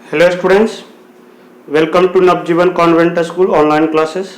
Hello students, welcome to Navjivan convent school online classes.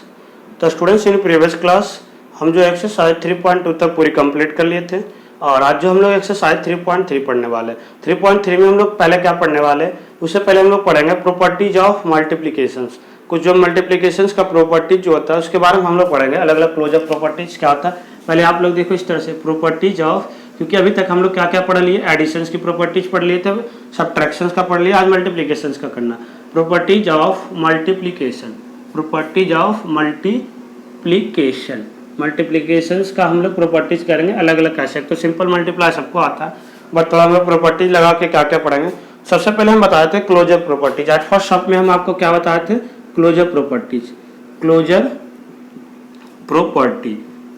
तो students, in previous class हम जो exercise 3.2 तक पूरी कंप्लीट कर लिए थे और आज जो हम लोग एक्सरसाइज 3.3 पढ़ने वाले हैं। 3.3 में हम लोग पहले क्या पढ़ने वाले हैं, उससे पहले हम लोग पढ़ेंगे प्रॉपर्टीज ऑफ मल्टीप्लिकेशंस। कुछ जो मल्टीप्लिकेशंस का प्रॉपर्टीज जो होता है उसके बारे में हम लोग पढ़ेंगे। अलग अलग क्लोजर प्रॉपर्टीज क्या होता है पहले आप लोग देखो इस तरह से, प्रॉपर्टीज ऑफ, क्योंकि अभी तक हम लोग क्या क्या पढ़ लिए, एडिशंस की प्रॉपर्टीज पढ़ लिए थे, सब्ट्रैक्शंस का पढ़ लिया, आज मल्टीप्लिकेशंस का करना। Properties of multiplication, properties of multiplication, multiplications का हम लोग प्रॉपर्टीज करेंगे। अलग अलग कैसे, तो सिंपल मल्टीप्लाई सबको आता है, बट थोड़ा हम लोग प्रॉपर्टीज लगा के क्या क्या पढ़ेंगे। सबसे पहले हम बताए थे क्लोजर प्रॉपर्टीज। आज फर्स्ट शॉप में हम आपको क्या बताए थे, closure properties, closure property,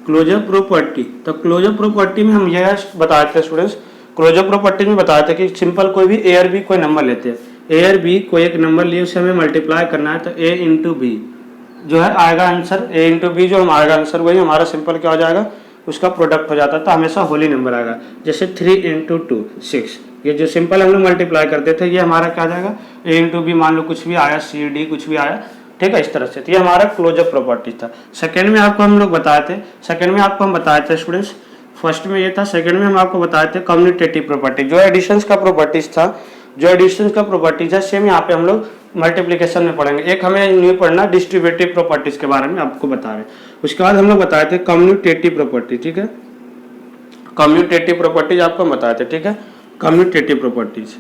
closure property. तो क्लोजर प्रॉपर्टी में हम यह बताए थे स्टूडेंट्स, क्लोजर प्रॉपर्टी में बताया था कि सिंपल कोई भी ए और बी कोई नंबर लेते हैं, ए और बी कोई एक नंबर लिए उसे हमें मल्टीप्लाई करना है, तो ए इंटू बी जो है आएगा आंसर, ए इंटू बी जो हमारा आएगा आंसर वही हमारा सिंपल क्या हो जाएगा, उसका प्रोडक्ट हो जाता है। तो हमेशा होली नंबर आएगा, जैसे 3 इंटू 2 6, ये जो सिंपल हम लोग मल्टीप्लाई करते थे ये हमारा क्या जाएगा, ए इंटू बी, मान लो कुछ भी आया, सी डी कुछ भी आया, ठीक है, इस तरह से। तो ये हमारा क्लोजर प्रॉपर्टी था। सेकंड में आपको हम लोग बताए थे, सेकंड में आपको हम बताए थे स्टूडेंट्स, फर्स्ट में ये था, सेकंड में हम आपको बताए थे कम्यूटेटिव प्रॉपर्टी, जो एडिशंस का प्रॉपर्टीज था, जो एडिशंस का प्रॉपर्टीज है सेम यहाँ पे हम लोग मल्टीप्लिकेशन में पढ़ेंगे। एक हमें नहीं पढ़ना, डिस्ट्रीब्यूटिव प्रॉपर्टीज के बारे में आपको बता रहे। उसके बाद हम लोग बताए थे कम्यूटेटिव प्रॉपर्टी, ठीक है, कम्यूटेटिव प्रॉपर्टीज आपको हम बताए थे, ठीक है, कम्यूटेटिव प्रॉपर्टीज।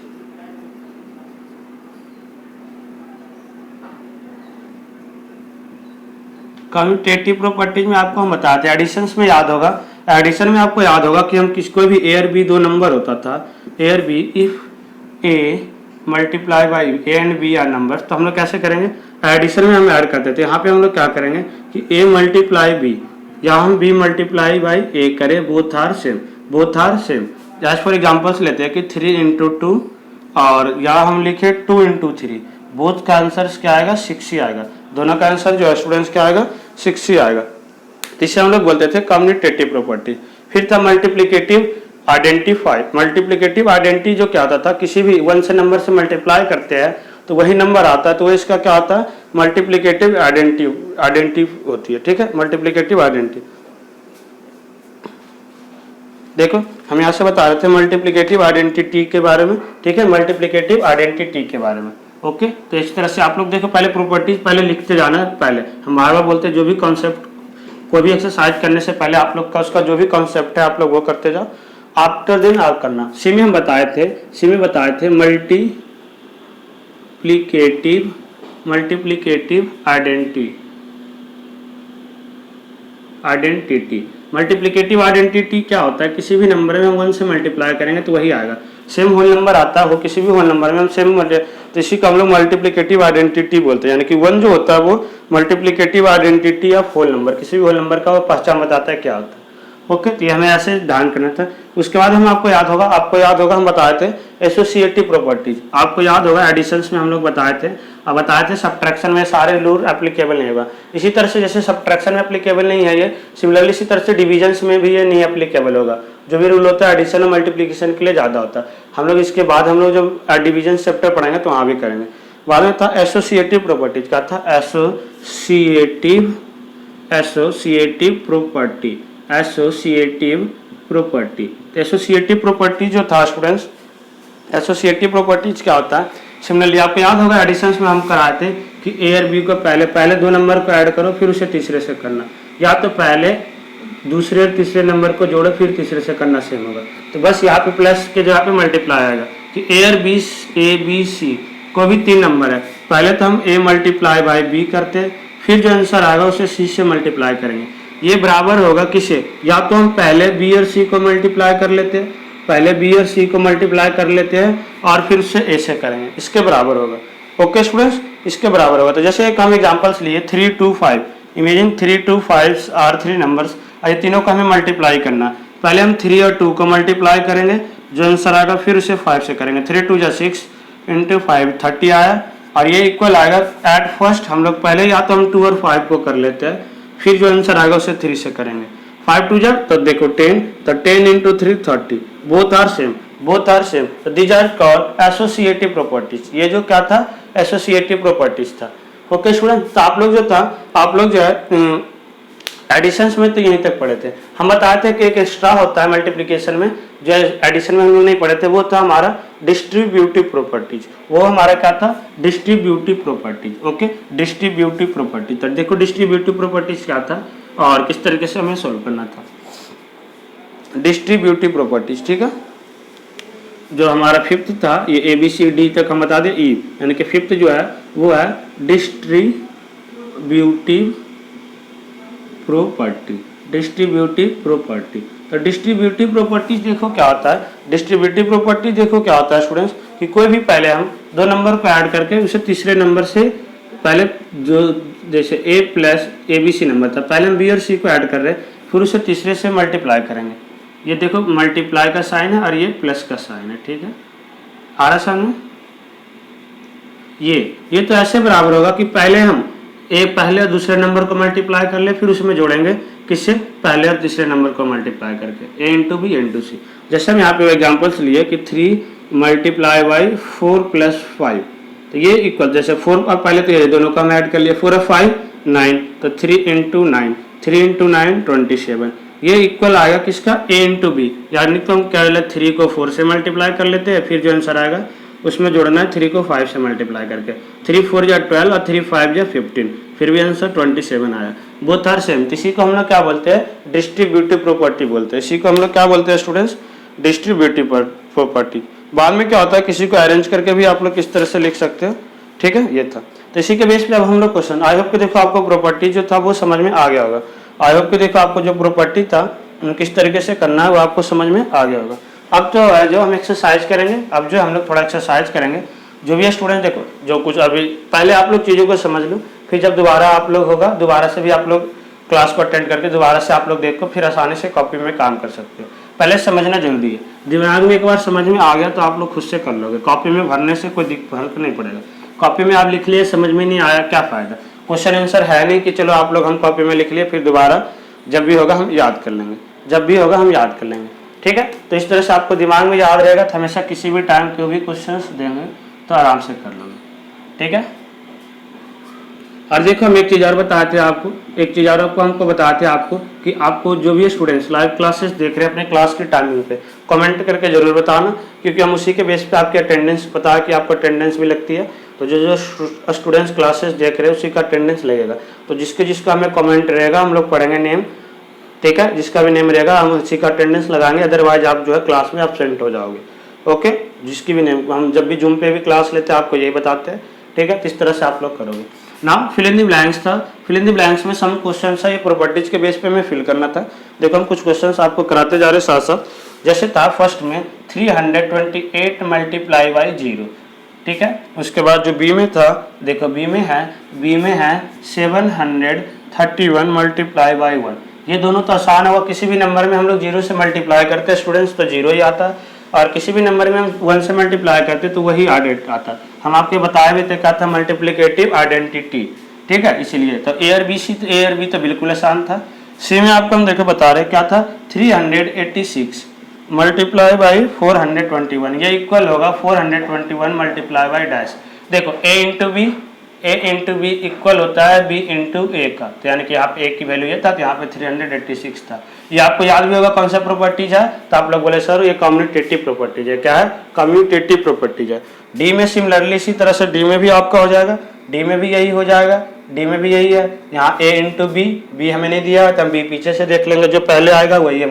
कम्यूटेटिव प्रॉपर्टीज में आपको हम बताते हैं, एडिशंस में याद होगा, एडिशन में आपको याद होगा कि हम किसको भी ए और बी दो नंबर होता था, ए और B, if A multiply by A and B are numbers, तो हम लोग कैसे करेंगे, एडिशन में हम ऐड करते थे। यहाँ पे हम लोग क्या करेंगे कि ए मल्टीप्लाई बी या हम बी मल्टीप्लाई बाई ए करें, both are same, both are same. जैसे फॉर एग्जाम्पल्स लेते हैं कि 3 इंटू 2 और या हम लिखे 2 इंटू 3, बोथ का आंसर क्या आएगा, 6 ही आएगा, दोनों का आंसर जो है स्टूडेंट्स क्या आएगा, 6 ही आएगा। इसे हम लोग बोलते थे कम्यूटेटिव प्रॉपर्टी। फिर था मल्टीप्लिकेटिव आइडेंटिफाई, मल्टीप्लिकेटिव आइडेंटिटी जो क्या होता था, किसी भी 1 से नंबर से मल्टीप्लाई करते हैं तो वही नंबर आता है, तो इसका क्या होता है, मल्टीप्लिकेटिव आइडेंटिटी होती है, ठीक है, मल्टीप्लिकेटिव आइडेंटिटी। देखो हम यहाँ से बता रहे थे मल्टीप्लिकेटिव आइडेंटिटी के बारे में, ठीक है, मल्टीप्लिकेटिव आइडेंटिटी के बारे में। ओके, तो इस तरह से आप लोग देखो, पहले प्रॉपर्टीज पहले लिखते जाना है। पहले हम बार बार बोलते हैं, जो भी कॉन्सेप्ट, कोई भी एक्सरसाइज करने से पहले आप लोग का उसका जो भी कॉन्सेप्ट है आप लोग वो करते जाओ, आफ्टर देन आप करना। सी में हम बताए थे, सी में बताए थे मल्टीप्लिकेटिव आइडेंटिटी। मल्टीप्लिकेटिव आइडेंटिटी क्या होता है, किसी भी नंबर में हम 1 से मल्टीप्लाई करेंगे तो वही आएगा, सेम होल नंबर आता है, वो किसी भी होल नंबर में हम सेम, तो इसी को हम लोग मल्टीप्लिकेटिव आइडेंटिटी बोलते हैं। यानी कि 1 जो होता है वो multiplicative identity of whole number, किसी भी होल नंबर का वो पहचान बताता है क्या होता है। ओके, तो ये हमें ऐसे ध्यान करना था। उसके बाद हम आपको याद होगा हम बताए थे एसोसिएटिव प्रॉपर्टीज, आपको याद होगा एडिशंस में हम लोग बताए थे, अब बताए थे सब्ट्रैक्शन में सारे रूल एप्लीकेबल नहीं होगा। इसी तरह से जैसे सब्ट्रैक्शन में एप्लीकेबल नहीं है ये, सिमिलरली इसी तरह से डिविजन्स में भी ये नहीं एप्लीकेबल होगा। जो भी रूल होता है एडिशन और मल्टीप्लिकेशन के लिए ज़्यादा होता है। हम लोग इसके बाद हम लोग जब डिवीजन चैप्टर पढ़ेंगे तो वहाँ भी करेंगे। बाद में था एसोसिएटिव प्रॉपर्टीज, का था associative property, associative property. Associative property जो था स्टूडेंट्स, एसोसिएटिव प्रॉपर्टीज क्या होता है, सिमिलरली आपको याद होगा एडिशंस में हम कराए थे कि ए और बी को पहले 2 नंबर को ऐड करो फिर उसे तीसरे से करना, या तो पहले दूसरे और तीसरे नंबर को जोड़ो फिर तीसरे से करना, सेम होगा। तो बस यहाँ पे प्लस के जगह पे मल्टीप्लाई आएगा कि ए और बी, ए बी सी को भी 3 नंबर है, पहले तो हम ए मल्टीप्लाई बाई बी करते, फिर जो आंसर आएगा उसे सी से मल्टीप्लाई करेंगे। ये बराबर होगा किसे, या तो हम पहले बी और सी को मल्टीप्लाई कर लेते हैं, पहले बी और सी को मल्टीप्लाई कर लेते हैं और फिर उसे ए से करेंगे, इसके बराबर होगा। ओके स्टूडेंट्स, इसके बराबर होगा। तो जैसे एक हम एग्जांपल्स लिए 3 2 5, इमेजिन 3 2 5 आर 3 नंबर्स, ये तीनों को हमें मल्टीप्लाई करना। पहले हम 3 और 2 को मल्टीप्लाई करेंगे, जो आंसर आएगा फिर उसे 5 से करेंगे, 3 2 जा 6 इंटू 5 30 आया, और ये इक्वल आएगा। एट फर्स्ट हम लोग पहले या तो हम 2 और 5 को कर लेते हैं, फिर जो आंसर आएगा उसे 3 से करेंगे, 5 2 जा तो देखो 10, तो 10 into 3 30, both are same, both are same, तो these are called associative properties. ये जो क्या था, एसोसिएटिव प्रॉपर्टीज था। ओके स्टूडेंट, तो आप लोग जो था, आप लोग जो है एडिशंस में तो यहीं तक पढ़े थे। हम बताए थे कि एक एक्स्ट्रा होता है मल्टीप्लिकेशन में, जो एडिशन में हम लोग नहीं पढ़े थे, वो था हमारा डिस्ट्रीब्यूटिव प्रॉपर्टीज। वो हमारा क्या था, distributive properties. Okay, distributive properties. तो देखो डिस्ट्रीब्यूटिव प्रॉपर्टीज क्या था और किस तरीके से हमें सोल्व करना था। डिस्ट्रीब्यूटिव प्रॉपर्टीज, ठीक है, जो हमारा फिफ्थ था, ये ए बी सी डी तक हम बता दें ई, यानी कि फिफ्थ जो है वो है डिस्ट्रीब्यूटिव प्रॉपर्टी। डिस्ट्रीब्यूटिव प्रॉपर्टी, तो डिस्ट्रीब्यूटिव प्रॉपर्टीज देखो क्या होता है। डिस्ट्रीब्यूटिव प्रॉपर्टी देखो क्या होता है स्टूडेंट्स, कि कोई भी पहले हम दो नंबर को ऐड करके उसे तीसरे नंबर से, पहले जो जैसे A plus A B C number था, पहले हम बी और सी को ऐड कर रहे हैं, फिर उसे तीसरे से मल्टीप्लाई करेंगे। ये देखो मल्टीप्लाई का साइन है और ये प्लस का साइन है, ठीक है, आ रहा सामने। ये तो ऐसे बराबर होगा कि पहले हम पहले और दूसरे नंबर को मल्टीप्लाई कर ले, फिर उसमें जोड़ेंगे किससे, पहले और तीसरे नंबर को मल्टीप्लाई करके, ए इंटू बी इंटू सी। जैसे हम यहाँ पे एग्जाम्पल्स लिए कि 3 मल्टीप्लाई बाई 4 प्लस 5, तो ये इक्वल, जैसे 4 और पहले तो ये दोनों का हम ऐड कर लिया, 4 और 5 9, तो 3 इंटू 9, 3 इंटू 9 27। ये इक्वल आएगा किसका, ए इंटू बी, यानी तो हम क्या 3 को 4 से मल्टीप्लाई कर लेते हैं, फिर जो आंसर आएगा उसमें जोड़ना है 3 को 5 से मल्टीप्लाई करके, 3 4 या 12 और 3 5 या 15, फिर भी आंसर 27 आया। बोथ आर सेम, इसी को हम लोग क्या बोलते हैं, डिस्ट्रीब्यूटिव प्रॉपर्टी बोलते हैं। इसी को हम लोग क्या बोलते हैं स्टूडेंट्स, डिस्ट्रीब्यूटिव प्रॉपर्टी। बाद में क्या होता है, किसी को अरेंज करके भी आप लोग किस तरह से लिख सकते हो, ठीक है, ये था। तो इसी के बेस पे अब हम लोग क्वेश्चन, आई होप कि देखो आपको प्रॉपर्टी जो था वो समझ में आ गया होगा। आई होप कि देखो आपको जो प्रॉपर्टी था किस तरीके से करना है वो आपको समझ में आ गया होगा। अब तो है जो हम एक्सरसाइज करेंगे, अब जो हम लोग थोड़ा एक्सरसाइज करेंगे, जो भी स्टूडेंट देखो, जो कुछ अभी पहले आप लोग चीज़ों को समझ लो, फिर जब दोबारा आप लोग होगा, दोबारा से भी आप लोग क्लास को अटेंड करके दोबारा से आप लोग देखो, फिर आसानी से कॉपी में काम कर सकते हो। पहले समझना जल्दी है, दिमाग में एक बार समझ में आ गया तो आप लोग खुद से कर लोगे, कॉपी में भरने से कोई फर्क नहीं पड़ेगा। कॉपी में आप लिख लिए, समझ में नहीं आया, क्या फ़ायदा, क्वेश्चन आंसर है नहीं कि चलो आप लोग हम कॉपी में लिख लिए, फिर दोबारा जब भी होगा हम याद कर लेंगे, जब भी होगा हम याद कर लेंगे, ठीक है। तो इस तरह से आपको दिमाग में याद रहेगा, तो हमेशा किसी भी टाइम कोई भी क्वेश्चंस देंगे तो आराम से कर लोगे, ठीक है। और देखो हम एक चीज़ और बताते हैं आपको, एक चीज़ और हमको बताते हैं आपको कि आपको जो भी स्टूडेंट्स लाइव क्लासेस देख रहे हैं अपने क्लास की टाइमिंग पे कमेंट करके जरूर बताना, क्योंकि हम उसी के बेस पे आपकी अटेंडेंस, पता है कि आपको अटेंडेंस भी लगती है, तो जो स्टूडेंट्स क्लासेस देख रहे हैं उसी का अटेंडेंस लगेगा। तो जिसका हमें कमेंट रहेगा हम लोग पढ़ेंगे नेम, ठीक है, जिसका भी नेम रहेगा हम उसी का अटेंडेंस लगाएंगे, अदरवाइज आप जो है क्लास में एब्सेंट हो जाओगे। ओके, जिसकी भी नेम, हम जब भी जूम पे भी क्लास लेते हैं आपको यही बताते हैं, ठीक है, किस तरह से आप लोग करोगे। Now fill in the blanks था, फिल इन द ब्लैंक्स में सम क्वेश्चन था, ये प्रॉपर्टीज के बेस पे हमें फिल करना था। देखो हम कुछ क्वेश्चंस आपको कराते जा रहे साथ साथ। जैसे था फर्स्ट में 328 मल्टीप्लाई बाई 0, ठीक है। उसके बाद जो बी में था, देखो बी में है 731 मल्टीप्लाई बाई 1। ये दोनों तो आसान होगा, किसी भी नंबर में हम लोग 0 से मल्टीप्लाई करते हैं स्टूडेंट्स तो 0 ही आता है, और किसी भी नंबर में हम 1 से मल्टीप्लाई करते तो वही आता है। हम आपके बताए हुए थे क्या था, मल्टीप्लिकेटिव आइडेंटिटी, ठीक है, इसीलिए। तो ए और बी तो बिल्कुल आसान था। सी में आपको हम देखो बता रहे क्या था, 386 मल्टीप्लाई बाई 421, ये इक्वल होगा 421 मल्टीप्लाई बाई डैश। देखो ए इंटू बी इक्वल होता है बी इंटू ए का, तो यानी कि यहाँ पे ए की वैल्यू ये था, तो यहाँ पे 386 था। ये आपको याद भी होगा कौन सा प्रॉपर्टीज है, तो आप लोग बोले सर ये कम्यूटेटिव प्रॉपर्टीज है। क्या है, कम्यूटेटिव प्रॉपर्टीज है। डी में सिमिलरली इसी तरह से डी में भी आपका हो जाएगा, डी में भी यही हो जाएगा, डी में भी यही है। यहाँ ए इंटू बी हमें नहीं दिया तो हम बी पीछे से देख लेंगे, जो पहले आएगा वही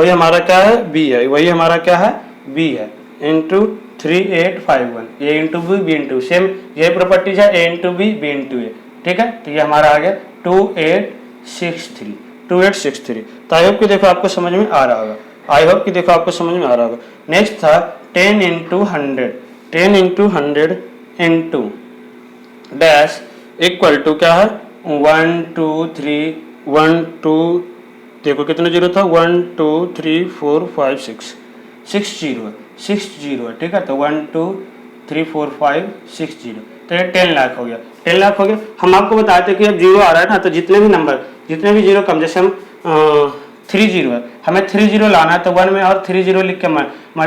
हमारा क्या है, बी है, वही हमारा क्या है, बी है, इंटू 3851, ए इंटू बी इंटू, सेम ये प्रॉपर्टीज है, ए इंटू बी इंटू ए, ठीक है। तो ये हमारा आ गया 2863। तो आई होप कि देखो आपको समझ में आ रहा होगा, नेक्स्ट था 10 into 100 into dash equal to क्या है, 1 2 3 1 2, देखो कितने जीरो था, 1 2 3 4 5 6 जीरो है, ठीक है। तो 1 2 3 4 5 6 जीरो, तो ये 10 लाख हो गया, 10 लाख हो गया। हम आपको बताए थे कि अब जीरो आ रहा है ना, तो जितने भी जीरो कम, जैसे हम 30 है, हमें 30 लाना है तो 1 में और 30 लिख के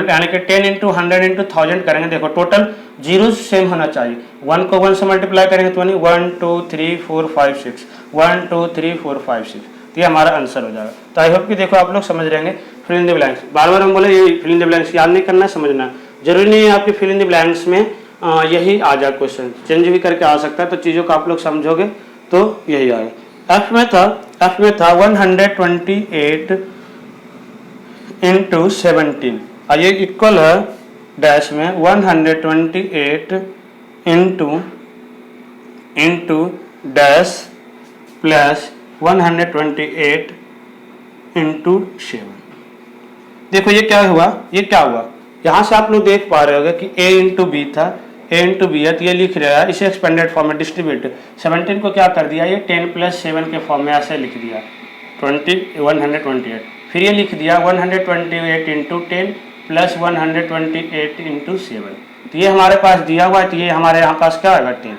यानी कि 10 इंटू 100 इंटू 1000 करेंगे। देखो टोटल जीरो सेम होना चाहिए, 1 को 1 से मल्टीप्लाई करेंगे तो 1 2 3 4 5 6 1 2 3 4 5 6, तो ये हमारा आंसर हो जाएगा। तो आई होप कि देखो आप लोग समझ रहेंगे। फिल इन द ब्लैंक्स, बार बार हम बोले ये फिल इन द ब्लैंक्स याद नहीं करना, समझना जरूरी नहीं है आपके फिल इन द ब्लैंक्स में यही आ जाए, क्वेश्चन चेंज भी करके आ सकता है, तो चीज़ों को आप लोग समझोगे तो यही आएगा। एफ में था 128 इंटू 17 और ये इक्वल है डैश में 128 इंटू डैश प्लस 128 इंटू 7। देखो ये क्या हुआ, यहाँ से आप लोग देख पा रहे होंगे कि a इंटू बी था, a इंटू बी है, तो ये लिख रहा है इसे एक्सपेंडेड फॉर्म में डिस्ट्रीब्यूट 17 को क्या कर दिया, ये 10 प्लस 7 के फॉर्म में ऐसे लिख दिया 128, फिर ये लिख दिया 128 इंटू 10 प्लस 128 इंटू 7, तो ये हमारे पास दिया हुआ है, तो ये हमारे यहाँ पास क्या आएगा 10,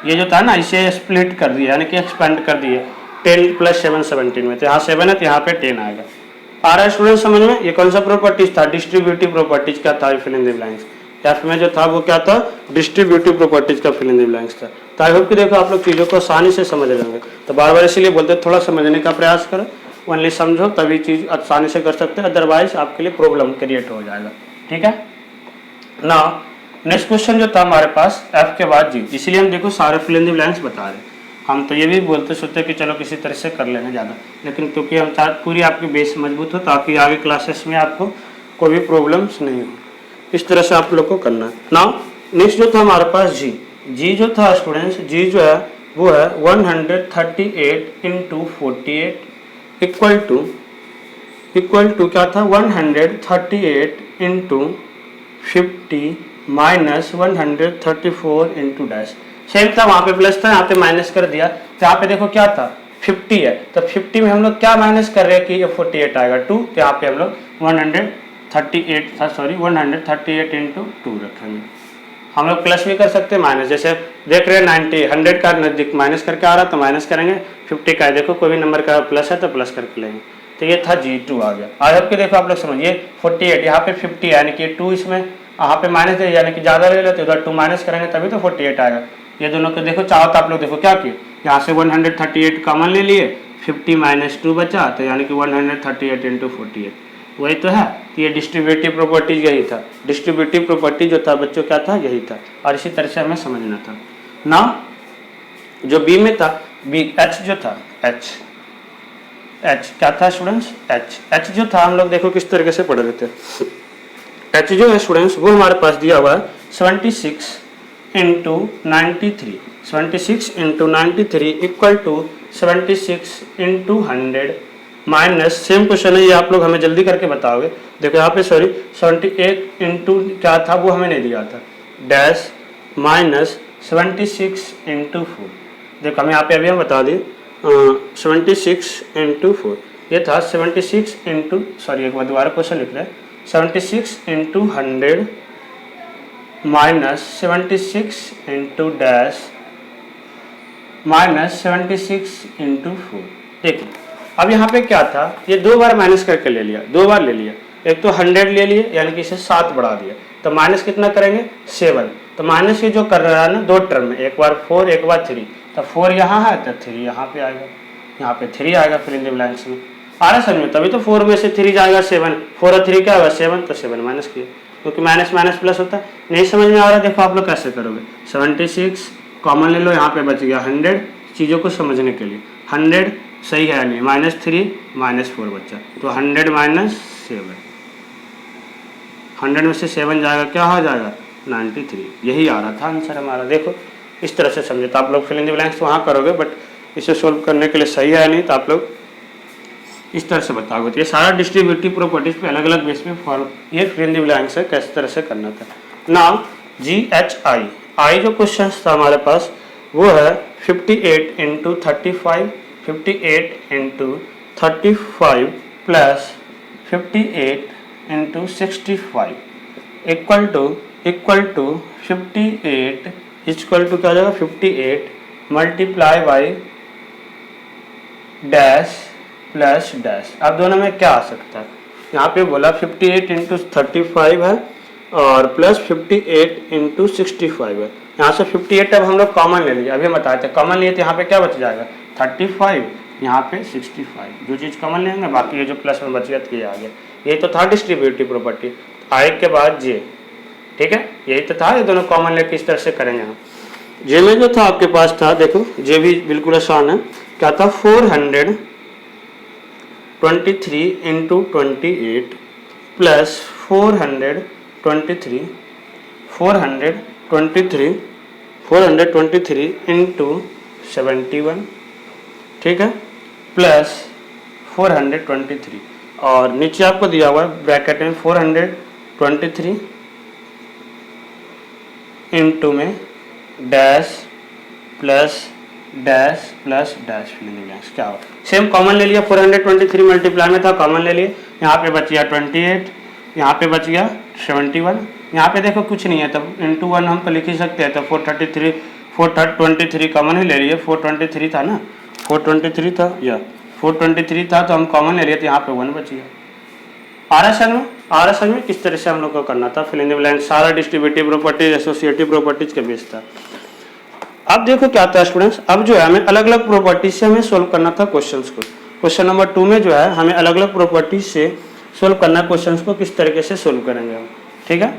ये जो था ना इसे स्प्लिट कर दिया यानी कि एक्सपेंड कर दिया 10 प्लस 7 17 में, तो यहाँ 7 है तो यहाँ पे 10 आएगा। आ रहा है स्टूडेंट समझ में? ये कौन सा प्रॉपर्टीज था, डिस्ट्रीब्यूटिव प्रॉपर्टीज का था fill in the blanks. F में जो था वो क्या था, डिस्ट्रीब्यूटिव प्रॉपर्टीज का फिल इन द ब्लैंक्स था। तो आई होप कि देखो आप लोग चीज़ों को आसानी से समझ लेंगे, तो बार बार इसीलिए बोलते थोड़ा समझने का प्रयास करो, ओनली समझो तभी चीज़ आसानी से कर सकते हैं, अदरवाइज आपके लिए प्रॉब्लम क्रिएट हो जाएगा। ठीक है ना। नेक्स्ट क्वेश्चन जो था हमारे पास एफ के बाद जी, इसीलिए हम देखो सारे फिल इन द ब्लैंक्स बता रहे हैं। हम तो ये भी बोलते सोचते कि चलो किसी तरह से कर लेंगे ज़्यादा, लेकिन क्योंकि हम चाहते पूरी आपकी बेस मजबूत हो ताकि आगे क्लासेस में आपको कोई भी प्रॉब्लम्स नहीं हो, इस तरह से आप लोग को करना है ना। नेक्स्ट जो था हमारे पास जी जो था स्टूडेंट्स, जी जो है वो है 138 इंटू 48 इक्वल टू क्या था 138 into 50 minus 134 into dash. Same था, वहाँ पे प्लस था, यहाँ पे माइनस कर दिया, तो यहाँ पे देखो क्या था 50 है, तो 50 में हम लोग क्या माइनस कर रहे हैं कि ये 48 आएगा 2, तो यहाँ पे हम लोग 138 इंटू 2 रखेंगे। हम लोग प्लस भी कर सकते हैं माइनस, जैसे देख रहे हैं 90 100 का नजदीक माइनस करके आ रहा तो माइनस करेंगे, 50 का है देखो कोई भी नंबर का प्लस है तो प्लस करके लेंगे, तो ये था G2 आ गया। आई होप कि देखो आप लोग समझिए 48 यहाँ पे 50 यानी कि 2 इसमें यहाँ पे माइनस दे यानी कि ज़्यादा ले लेते उधर 2 माइनस करेंगे तभी तो 48 आएगा। ये दोनों को देखो चाहो तो आप लोग देखो क्या किए, यहाँ से 138 कॉमन ले लिए, 50 माइनस 2 बचा, तो यानी कि 138 इंटू 48 वही तो है। तो ये डिस्ट्रीब्यूटिव प्रॉपर्टीज यही था, डिस्ट्रीब्यूटिव प्रॉपर्टी जो था बच्चों क्या था यही था, और इसी तरह से हमें समझना था ना। जो बी में था बी एच जो था एच क्या था स्टूडेंट्स, एच जो था हम लोग देखो किस तरीके से पढ़ रहे थे। एच जो है स्टूडेंट्स वो हमारे पास दिया हुआ है 76 into 93, 76 into 93 equal to 76 into 100 minus, same question है ये, आप लोग हमें जल्दी करके बताओगे। देखो यहाँ पे सॉरी 78 इंटू क्या था वो हमें नहीं दिया था, डैश माइनस 76 इंटू 4। देखो हमें यहाँ पे अभी हम बता दें 76 इंटू 4, ये था 76 इंटू सॉरी एक बार दोबारा क्वेश्चन लिख रहे हैं 76 into 100 minus 76 into dash minus 76 into 4। देखिए अब यहाँ पे क्या था, ये 2 बार माइनस करके ले लिया, 2 बार ले लिया, एक तो 100 ले लिए यानी कि इसे 7 बढ़ा दिया, तो माइनस कितना करेंगे 7, तो माइनस ये जो कर रहा है ना 2 टर्म में, एक बार 4 एक बार 3, तो 4 यहाँ है तो 3 यहाँ पे आएगा, यहाँ पे 3 आएगा फिल इन द ब्लैंक्स में। आ रहा समझ में, तभी तो 4 में से 3 जाएगा 7, 4 और 3 क्या होगा 7, तो 7 माइनस किया क्योंकि माइनस माइनस प्लस होता है। नहीं समझ में आ रहा देखो आप लोग कैसे करोगे, 76 कॉमन ले लो, यहाँ पे बच गया 100, चीज़ों को समझने के लिए 100 सही है नहीं, -3 -4 बच्चा, तो 100 माइनस 7, 100 में से 7 जाएगा क्या हो जाएगा 93, यही आ रहा था आंसर हमारा। देखो इस तरह से समझे, तो आप लोग फिल इन द ब्लैंक्स वहाँ करोगे, बट इसे सोल्व करने के लिए सही है नहीं तो आप लोग इस तरह से बताओगे। तो ये सारा डिस्ट्रीब्यूटिव प्रॉपर्टीज पे अलग अलग बेस में फॉर्म, ये फिल इन द ब्लैंक्स है किस तरह से करना था। नाउ GHI जो क्वेश्चन था हमारे पास वो है 58 इंटू 35, 58 इंटू 35 प्लस 58 into 65 equal to 58 equal to क्या जाएगा 58 multiply by dash plus dash. अब दोनों में क्या आ सकता है, यहाँ पे बोला 58 इंटू 35 है और प्लस 58 इंटू 65 है। यहाँ से 58 अब हम लोग कॉमन ले लिए, अभी बताए थे कॉमन लिए तो यहाँ पे क्या बच जाएगा 35, यहाँ पे 65, जो चीज़ कॉमन लेंगे बाकी ये जो प्लस में बच गया तो ये आ गया। यही तो था डिस्ट्रीब्यूटिव प्रॉपर्टी, आई के बाद जे, ठीक है, यही तो था। ये दोनों कॉमन लेके इस तरह से करेंगे हम। जे में जो था आपके पास था, देखो जे भी बिल्कुल आसान है, क्या था 423 इंटू 28 प्लस 423 इंटू 71, ठीक है, प्लस 423 और नीचे आपको दिया हुआ है ब्रैकेट में 423 इंटू में dash plus dash plus dash blanks, क्या हो सेम कॉमन ले लिया। 423 मल्टीप्लाई में था, कॉमन ले लिए, यहाँ पे बच गया 28, यहाँ पे बच गया 71, यहाँ पे देखो कुछ नहीं है तब इंटू 1 हम तो लिख ही सकते हैं, तो 423 कॉमन ही ले लिए। 423 था ना, 423 था या 423 था तो हम कॉमन ले लिए, तो यहाँ पे 1 बच गया। आर में किस तरह से हम लोग को करना था, फिल इन द ब्लैंक, सारा डिस्ट्रीब्यूटिव प्रॉपर्टीज एसोसिएटिव प्रॉपर्टीज के बेस था। अब देखो क्या था स्टूडेंट्स, अब जो है हमें अलग अलग प्रॉपर्टीज से हमें सोल्व करना था क्वेश्चंस को। क्वेश्चन नंबर 2 में जो है हमें अलग अलग प्रॉपर्टीज से सोल्व करना क्वेश्चंस को, किस तरीके से सोल्व करेंगे हम, ठीक है।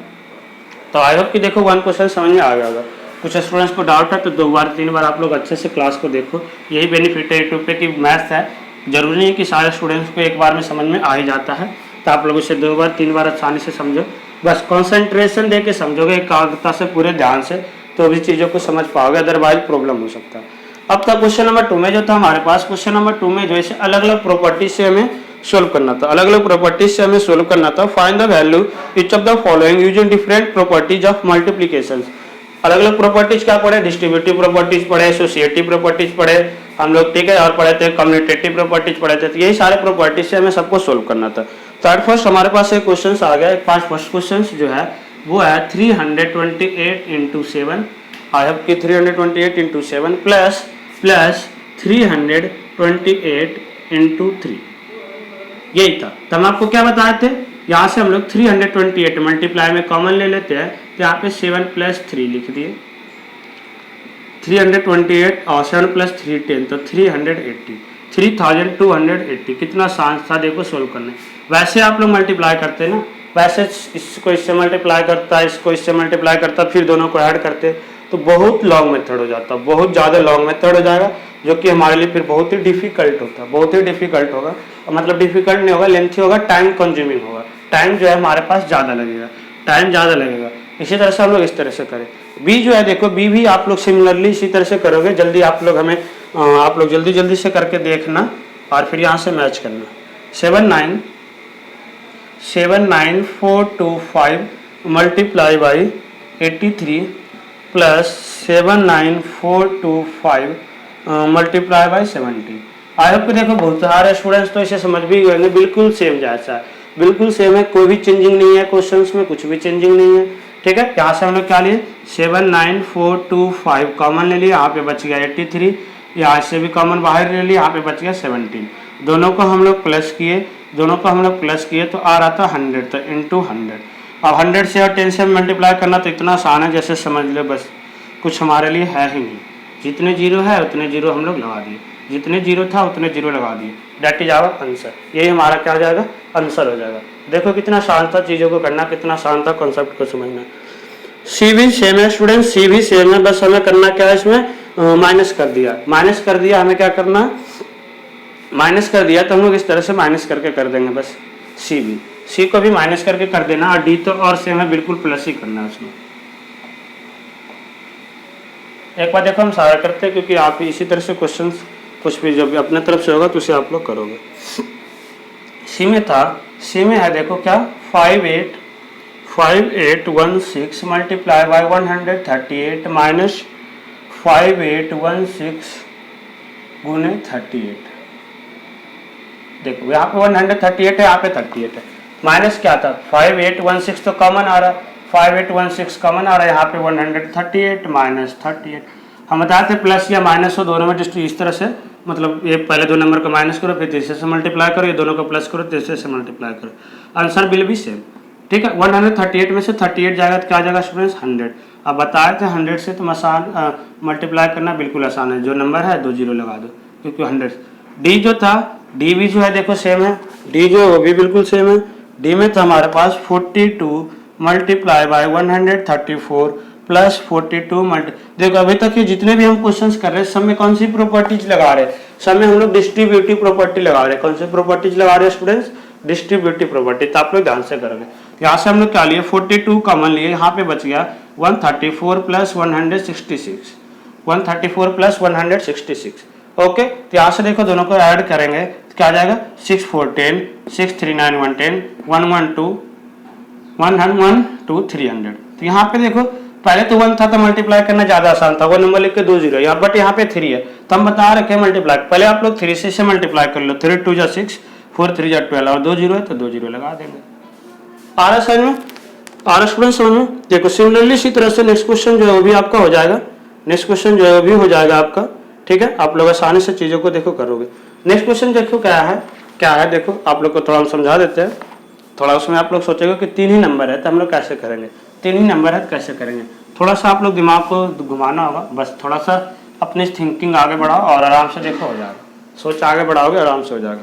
तो आई होप कि देखो 1 क्वेश्चन समझ में आ गया होगा। कुछ स्टूडेंट्स को डाउट है तो 2 बार 3 बार आप लोग अच्छे से क्लास को देखो, यही बेनिफिट है यूट्यूब पे कि मैथ्स है, जरूरी नहीं कि सारे स्टूडेंट्स को एक बार में समझ में आ ही जाता है, तो आप लोग इसे 2 बार 3 बार आसानी से समझो, बस कंसंट्रेशन दे के समझोगे एकाग्रता से, पूरे ध्यान से, तो भी चीज़ों को समझ पाओगे, अदरवाइज प्रॉब्लम हो सकता है। अब तक क्वेश्चन नंबर 2 में जो था हमारे पास, क्वेश्चन नंबर 2 में जो है अलग अलग प्रॉपर्टी से हमें सोल्व करना था, अलग अलग प्रॉपर्टीज से हमें सोल्व करना था। Find the value each of the following using different properties of multiplication. अलग अलग प्रॉपर्टीज क्या पढ़े, डिस्ट्रीब्यूटिव प्रॉपर्टीज पढ़े, एसोसिएटिव प्रॉपर्टीज पढ़े हम लोग, ठीक है, और पढ़े थे कम्यूटेटिव प्रॉपर्टीज पढ़े थे, तो यही सारे प्रॉपर्टीज से हमें सबको सोल्व करना था। तो एट फर्स्ट हमारे पास एक क्वेश्चन आ गया, एक फर्स्ट क्वेश्चन जो है वो है 328 इंटू 7, आई हैव कि 328 इंटू 7 प्लस 328 इंटू 3, यही था। तो हम आपको क्या बताए थे, यहाँ से हम लोग 328 मल्टीप्लाई में कॉमन ले लेते हैं, तो यहाँ पे 7 प्लस 3 लिख दिए, 328 और 7 प्लस 3 10, तो 3280, कितना आसान था देखो सोल्व करने। वैसे आप लोग मल्टीप्लाई करते हैं ना, वैसे इसको इससे मल्टीप्लाई करता है, इसको इससे मल्टीप्लाई करता है, फिर दोनों को ऐड करते, तो बहुत लॉन्ग मेथड हो जाता, बहुत ज़्यादा लॉन्ग मेथड हो जाएगा, जो कि हमारे लिए फिर बहुत ही डिफिकल्ट होता है, बहुत ही डिफिकल्ट होगा, मतलब डिफिकल्ट नहीं होगा, लेंथी होगा, टाइम कंज्यूमिंग होगा, टाइम जो है हमारे पास ज़्यादा लगेगा, टाइम ज़्यादा लगेगा। इसी तरह से हम लोग इस तरह से करें। बी जो है देखो, बी भी आप लोग सिमिलरली इसी तरह से करोगे, जल्दी आप लोग हमें आप लोग जल्दी से करके देखना और फिर यहाँ से मैच करना। 79425 multiply by 83 plus 79425 multiply by 70। I hope कि देखो बहुत सारे स्टूडेंट्स तो इसे समझ भी गए, बिल्कुल सेम जैसा है, बिल्कुल सेम है, कोई भी चेंजिंग नहीं है, क्वेश्चंस में कुछ भी चेंजिंग नहीं है, ठीक है। यहाँ से हम लोग क्या लिए 79425 कॉमन ले लिया, यहाँ पे बच गया 83, यहाँ से भी कॉमन बाहर ले लिया, यहाँ पे बच गया 17, दोनों को हम लोग प्लस किए, तो आ रहा था 100, तो इंटू 100। अब 100 से और 10 से मल्टीप्लाई करना तो इतना आसान है जैसे समझ लो, बस कुछ हमारे लिए है ही नहीं, जितने जीरो है उतने जीरो हम लोग लगा दिए, जितने जीरो था उतने जीरो लगा दिए, डेट इज आवर आंसर। यही हमारा क्या हो जाएगा, आंसर हो जाएगा। देखो कितना आसान था चीज़ों को करना, कितना आसान था कॉन्सेप्ट को समझना। सी भी सेम है स्टूडेंट, सी भी सेम है, बस हमें करना क्या है, इसमें माइनस कर दिया, हमें क्या करना, माइनस कर दिया, तो हम लोग इस तरह से माइनस करके कर देंगे बस। सी को भी माइनस करके कर देना, और डी तो और सेम है, बिल्कुल प्लस ही करना है उसमें। एक बार देखो हम सारा करते हैं, क्योंकि आप इसी तरह से क्वेश्चन कुछ भी जब अपने तरफ से होगा तो उसे आप लोग करोगे। सी में था, सी में है देखो क्या 5816 मल्टीप्लाई बाई 138 माइनस 5816 गुने 38। देखो यहाँ पे 138 है, यहाँ पे 38 है, माइनस क्या था 5816 तो कॉमन आ रहा है, 5816 कॉमन आ रहा है, यहाँ पे 138 माइनस 38। हम बताते प्लस या माइनस हो दोनों में, इस तरह से मतलब ये पहले 2 नंबर को माइनस करो, फिर तीसरे से मल्टीप्लाई करो, ये दोनों को प्लस करो, तीसरे से मल्टीप्लाई करो, आंसर विल बी सेम। ठीक है, 138 में से 38 जाएगा तो क्या जाएगा स्टूडेंट्स 100। अब बताए थे 100 से तुम आसान मल्टीप्लाई करना बिल्कुल आसान है, जो नंबर है 2 जीरो लगा दो, क्योंकि 100। डी जो था, डी भी जो है देखो सेम है, डी जो है वो भी बिल्कुल सेम है। डी में था हमारे पास 42 मल्टीप्लाई बाय 134 प्लस 42 मल्टी, देखो अभी तक ये जितने भी हम क्वेश्चंस कर रहे हैं सब में कौन सी प्रॉपर्टीज लगा रहे हैं, सब में हम लोग डिस्ट्रीब्यूटिव प्रॉपर्टी लगा रहे हैं। कौन सी प्रॉपर्टीज लगा रहे हैं स्टूडेंट्स? Distributive property. तो आप लोग ध्यान से करोगे, यहाँ से हम लोग क्या लिए 42 कॉमन लिए, यहाँ पे बच गया 134 प्लस 166, 134 प्लस 166। ओके, तो यहाँ से देखो दोनों को ऐड करेंगे तो क्या आ जाएगा 6 4 10, 6 3 9 110, 112 112 300। तो यहाँ पे देखो पहले तो 1 था तो मल्टीप्लाई करना ज्यादा आसान था, वो नंबर लिख के 2 जीरो यहाँ, बट यहाँ पे 3 है तो हम बता रखे मल्टीप्लाई, पहले आप लोग 3 से मल्टीप्लाई कर लो, 3 2 6, 4 3 12 और 2 जीरो है तो 2 जीरो लगा देंगे। आ रहा समझ में? आ रहा स्टूडेंट समझ में? देखो सिमिलरली इसी तरह से नेक्स्ट क्वेश्चन जो है वो भी आपका हो जाएगा, नेक्स्ट क्वेश्चन जो है वो भी हो जाएगा आपका। ठीक है, आप लोग आसानी से चीजों को देखो करोगे। नेक्स्ट क्वेश्चन देखो क्या है देखो आप लोग को थोड़ा हम समझा देते हैं, थोड़ा उसमें आप लोग सोचेगा कि 3 ही नंबर है तो हम लोग कैसे करेंगे, 3 ही नंबर है तो कैसे करेंगे। थोड़ा सा आप लोग दिमाग को घुमाना होगा, बस थोड़ा सा अपनी थिंकिंग आगे बढ़ाओ और आराम से देखो हो जाएगा, सोच आगे बढ़ाओगे आराम से हो जाएगा।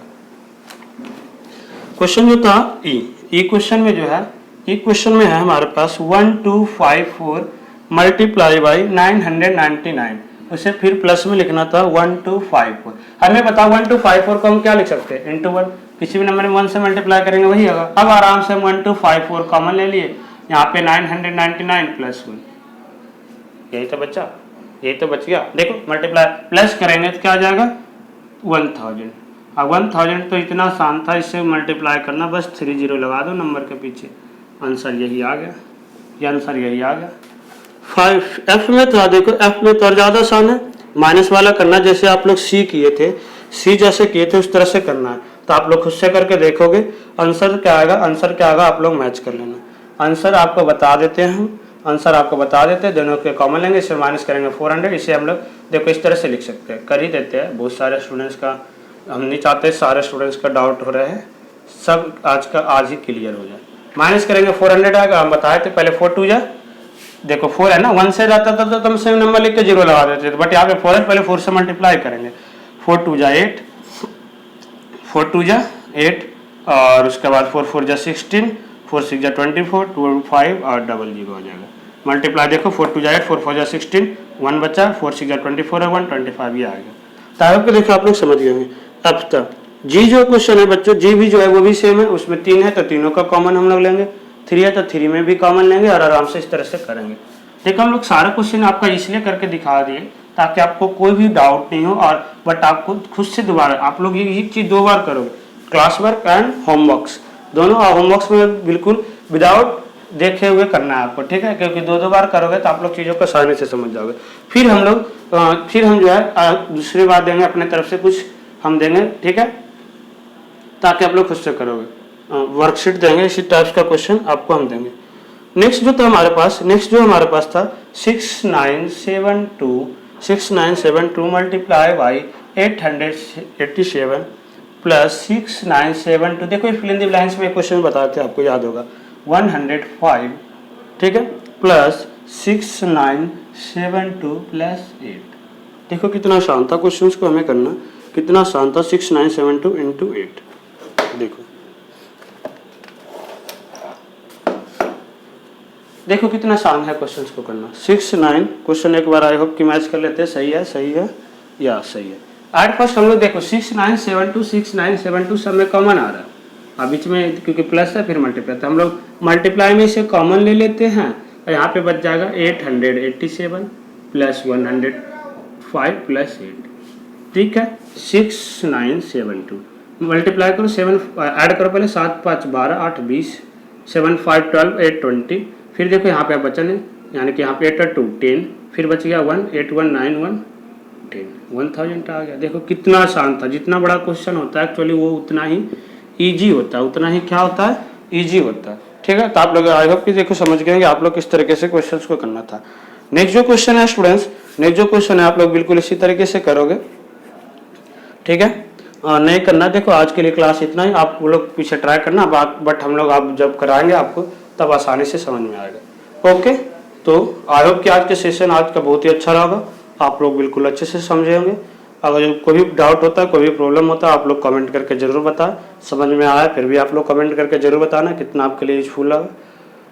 क्वेश्चन जो था ई क्वेश्चन में जो है, ई क्वेश्चन में है हमारे पास 1254 मल्टीप्लाई बाई 999, उसे फिर प्लस में लिखना था 1254। हमें बताओ 1254 को हम क्या लिख सकते हैं, इंटू 1, किसी भी नंबर में 1 से मल्टीप्लाई करेंगे वही होगा। अब आराम से हम 1254 कॉमन ले लिए, यहाँ पे 999 प्लस 1, यही तो बचा, यही तो बच गया। देखो मल्टीप्लाई प्लस करेंगे तो क्या आ जाएगा 1000। अब 1000 तो इतना आसान था, इससे मल्टीप्लाई करना, बस 3 जीरो लगा दो नंबर के पीछे, आंसर यही आ गया, ये आंसर यही आ गया। 5 एफ में था, देखो एफ में तो और ज़्यादा आसान है, माइनस वाला करना जैसे आप लोग सी किए थे, सी जैसे किए थे उस तरह से करना है। तो आप लोग खुद से करके देखोगे आंसर क्या आएगा, आंसर क्या आएगा आप लोग मैच कर लेना। आंसर आपको बता देते हैं हम, आंसर आपको बता देते हैं, दोनों के कॉमन लेंगे, इससे माइनस करेंगे 400, इसे हम लोग देखो इस तरह से लिख सकते हैं, कर ही देते हैं। बहुत सारे स्टूडेंट्स का, हम नहीं चाहते सारे स्टूडेंट्स का डाउट हो रहे हैं, सब आज ही क्लियर हो जाए। माइनस करेंगे 400 आएगा, हम बताए थे पहले 4 2 जा, देखो 4 है ना, 1 से रहता था तो तुम सेम नंबर लिख के 0 लगा देते थे, बट यहाँ पे 4 है, पहले 4 से मल्टीप्लाई करेंगे, 4 2 जा 8, 4 2 जा 8 और उसके बाद 4 4 जा 16, 4 6 जा 24, 2 5 और डबल 0 हो जाएगा। मल्टीप्लाई देखो 4 2 जा 8, 4 4 जा 16, 1 बचा, 4 6 जा 24 और 1 25 ये आ गया। ताकि को देखो आप लोग समझ गए होंगे। अब तक जी जो क्वेश्चन है बच्चों, जी भी जो है वो भी सेम है, उसमें 3 है तो तीनों का कॉमन हम लोग लेंगे, 3 है तो 3 में भी कॉमन लेंगे और आराम से इस तरह से करेंगे। देखो हम लोग सारा क्वेश्चन आपका इसलिए करके दिखा दिए ताकि आपको कोई भी डाउट नहीं हो, और बट आपको खुद से दोबारा आप लोग ये चीज़ 2 बार करोगे, क्लास वर्क एंड होमवर्क्स दोनों, होमवर्क्स में बिल्कुल विदाउट देखे हुए करना है आपको, ठीक है, क्योंकि 2 बार करोगे तो आप लोग चीज़ों को आसानी से समझ जाओगे। फिर हम जो है दूसरी बात देंगे अपने तरफ से कुछ हम देंगे, ठीक है, ताकि आप लोग खुद से करोगे, वर्कशीट देंगे, इसी टाइप्स का क्वेश्चन आपको हम देंगे। नेक्स्ट जो था हमारे पास, था 6972 मल्टीप्लाई बाई 887 प्लस 6972, देखो फिल इन द ब्लैंक्स में क्वेश्चन बताते हैं आपको याद होगा, 105, ठीक है, प्लस 6972 प्लस 8। देखो कितना आसान था क्वेश्चन को हमें करना, कितना आसान था, 6972 इंटू 8। देखो कितना आसान है क्वेश्चंस को करना। 69 क्वेश्चन एक बार आई होप कि मैच कर लेते हैं, सही है या सही है। एट फर्स्ट हम लोग देखो 6972 सब में कॉमन आ रहा है, अब बीच में क्योंकि प्लस है फिर मल्टीप्लाई, तो हम लोग मल्टीप्लाई में इसे कॉमन ले लेते हैं और यहाँ पे बच जाएगा 887 प्लस 105 प्लस 8, ठीक है, 6972 मल्टीप्लाई करो, 7 ऐड करो पहले, 7 5 12 8 20, 7 5 12 8 20, फिर देखो यहाँ पे बचन है, यानी कि यहाँ पे 8 2 10, फिर बच गया 1 8 1 9 1 10, 1000 आ गया। देखो कितना आसान था, जितना बड़ा क्वेश्चन होता है एक्चुअली वो उतना ही इजी होता है, उतना ही क्या होता है, इजी होता है, ठीक है। तो आप लोग आई होप कि देखो समझ गए आप लोग किस तरीके से क्वेश्चन को करना था। नेक्स्ट जो क्वेश्चन है स्टूडेंट्स, नेक्स्ट जो क्वेश्चन है आप लोग बिल्कुल इसी तरीके से करोगे। ठीक है। नहीं करना, देखो आज के लिए क्लास इतना ही, आप वो लोग पीछे ट्राई करना बट हम लोग आप जब कराएंगे आपको तब आसानी से समझ में आएगा। ओके, तो आई होप कि आज के सेशन आज का बहुत ही अच्छा रहा, आप लोग बिल्कुल अच्छे से समझे होंगे। अगर कोई भी डाउट होता है, कोई भी प्रॉब्लम होता है, आप लोग कमेंट करके जरूर बताएं। समझ में आया फिर भी आप लोग कमेंट करके जरूर बताना कितना आपके लिए यूजफुल लगा।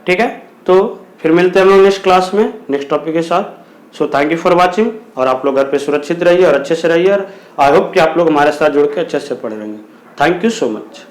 ठीक है, तो फिर मिलते हैं हम लोग नेक्स्ट क्लास में नेक्स्ट टॉपिक के साथ। So thank you for watching, और आप लोग घर पे सुरक्षित रहिए और अच्छे से रहिए, और आई होप कि आप लोग हमारे साथ जुड़ के अच्छे से पढ़ लेंगे। Thank you so much.